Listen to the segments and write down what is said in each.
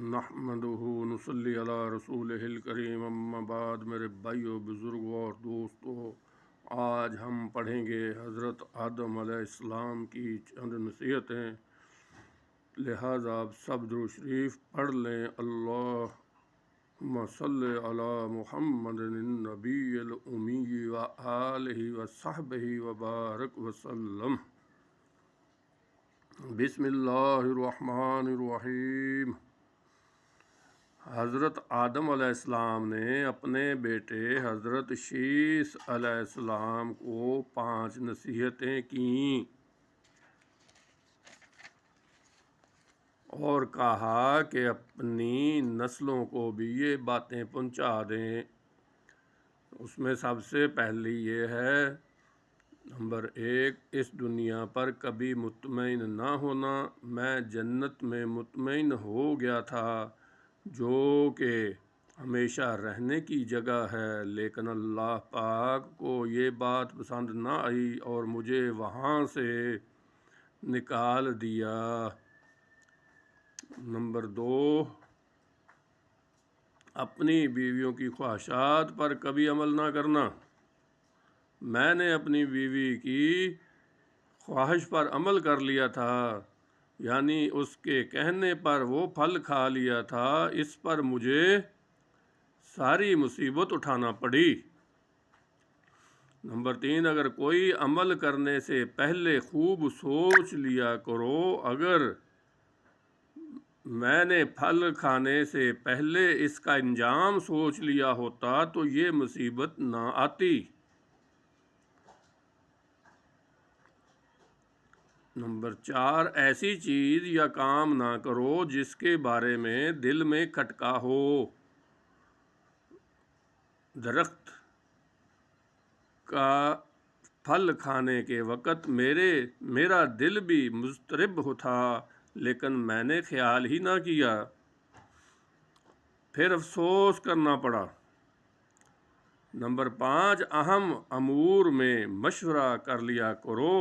نحمدہ نصلی علی رسولہ الکریم اما بعد۔ میرے بھائیوں، بزرگوں اور دوستوں، آج ہم پڑھیں گے حضرت آدم علیہ السلام کی چند نصیحتیں، لہٰذا آپ سب درود شریف پڑھ لیں۔ اللہم صلی علی محمد النبی الامی و آلہ و صحبہ وبارک وسلم۔ بسم اللہ الرحمن الرحیم۔ حضرت آدم علیہ السلام نے اپنے بیٹے حضرت شیث علیہ السلام کو 5 نصیحتیں کیں اور کہا کہ اپنی نسلوں کو بھی یہ باتیں پہنچا دیں۔ اس میں سب سے پہلی یہ ہے، نمبر 1، اس دنیا پر کبھی مطمئن نہ ہونا۔ میں جنت میں مطمئن ہو گیا تھا جو کہ ہمیشہ رہنے کی جگہ ہے، لیکن اللہ پاک کو یہ بات پسند نہ آئی اور مجھے وہاں سے نکال دیا۔ نمبر 2، اپنی بیویوں کی خواہشات پر کبھی عمل نہ کرنا۔ میں نے اپنی بیوی کی خواہش پر عمل کر لیا تھا، یعنی اس کے کہنے پر وہ پھل کھا لیا تھا، اس پر مجھے ساری مصیبت اٹھانا پڑی۔ نمبر 3، اگر کوئی عمل کرنے سے پہلے خوب سوچ لیا کرو۔ اگر میں نے پھل کھانے سے پہلے اس کا انجام سوچ لیا ہوتا تو یہ مصیبت نہ آتی۔ نمبر 4، ایسی چیز یا کام نہ کرو جس کے بارے میں دل میں کھٹکا ہو۔ درخت کا پھل کھانے کے وقت میرا دل بھی مضطرب تھا، لیکن میں نے خیال ہی نہ کیا، پھر افسوس کرنا پڑا۔ نمبر 5، اہم امور میں مشورہ کر لیا کرو۔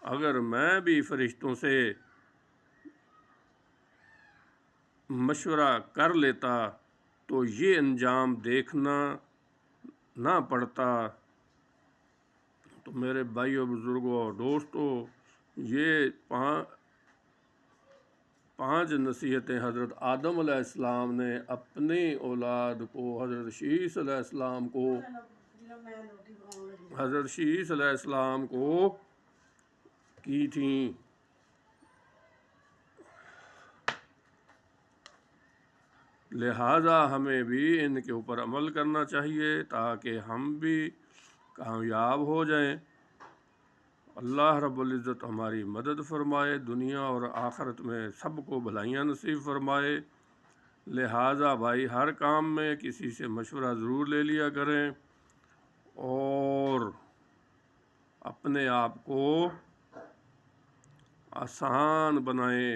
اگر میں بھی فرشتوں سے مشورہ کر لیتا تو یہ انجام دیکھنا نہ پڑتا۔ تو میرے بھائیوں، بزرگوں اور دوستوں، یہ 5 نصیحتیں حضرت آدم علیہ السلام نے اپنی اولاد کو، حضرت شیث علیہ السلام کو کی تھیں۔ لہٰذا ہمیں بھی ان کے اوپر عمل کرنا چاہیے تاکہ ہم بھی کامیاب ہو جائیں۔ اللہ رب العزت ہماری مدد فرمائے، دنیا اور آخرت میں سب کو بھلائیاں نصیب فرمائے۔ لہٰذا بھائی، ہر کام میں کسی سے مشورہ ضرور لے لیا کریں اور اپنے آپ کو آسان بنائیں۔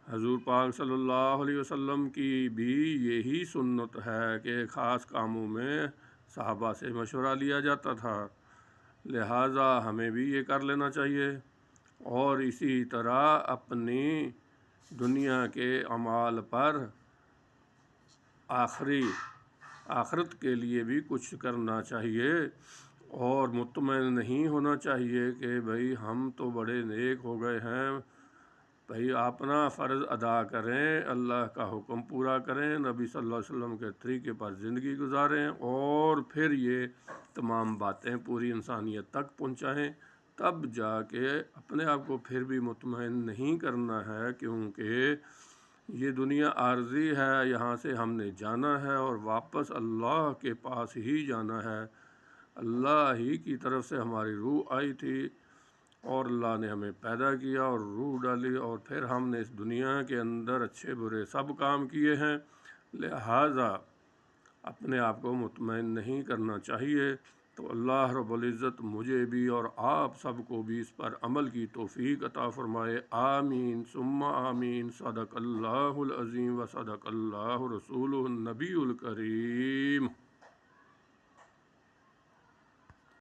حضور پاک صلی اللہ علیہ وسلم کی بھی یہی سنت ہے کہ خاص کاموں میں صحابہ سے مشورہ لیا جاتا تھا، لہٰذا ہمیں بھی یہ کر لینا چاہیے۔ اور اسی طرح اپنی دنیا کے اعمال پر آخرت کے لیے بھی کچھ کرنا چاہیے اور مطمئن نہیں ہونا چاہیے کہ بھئی ہم تو بڑے نیک ہو گئے ہیں۔ بھئی اپنا فرض ادا کریں، اللہ کا حکم پورا کریں، نبی صلی اللہ علیہ وسلم کے طریقے پر زندگی گزاریں اور پھر یہ تمام باتیں پوری انسانیت تک پہنچائیں، تب جا کے اپنے آپ کو پھر بھی مطمئن نہیں کرنا ہے، کیونکہ یہ دنیا عارضی ہے، یہاں سے ہم نے جانا ہے اور واپس اللہ کے پاس ہی جانا ہے۔ اللہ ہی کی طرف سے ہماری روح آئی تھی اور اللہ نے ہمیں پیدا کیا اور روح ڈالی، اور پھر ہم نے اس دنیا کے اندر اچھے برے سب کام کیے ہیں، لہٰذا اپنے آپ کو مطمئن نہیں کرنا چاہیے۔ تو اللہ رب العزت مجھے بھی اور آپ سب کو بھی اس پر عمل کی توفیق عطا فرمائے۔ آمین ثم آمین۔ صدق اللہ العظیم و صدق اللہ رسولہ النبی الکریم۔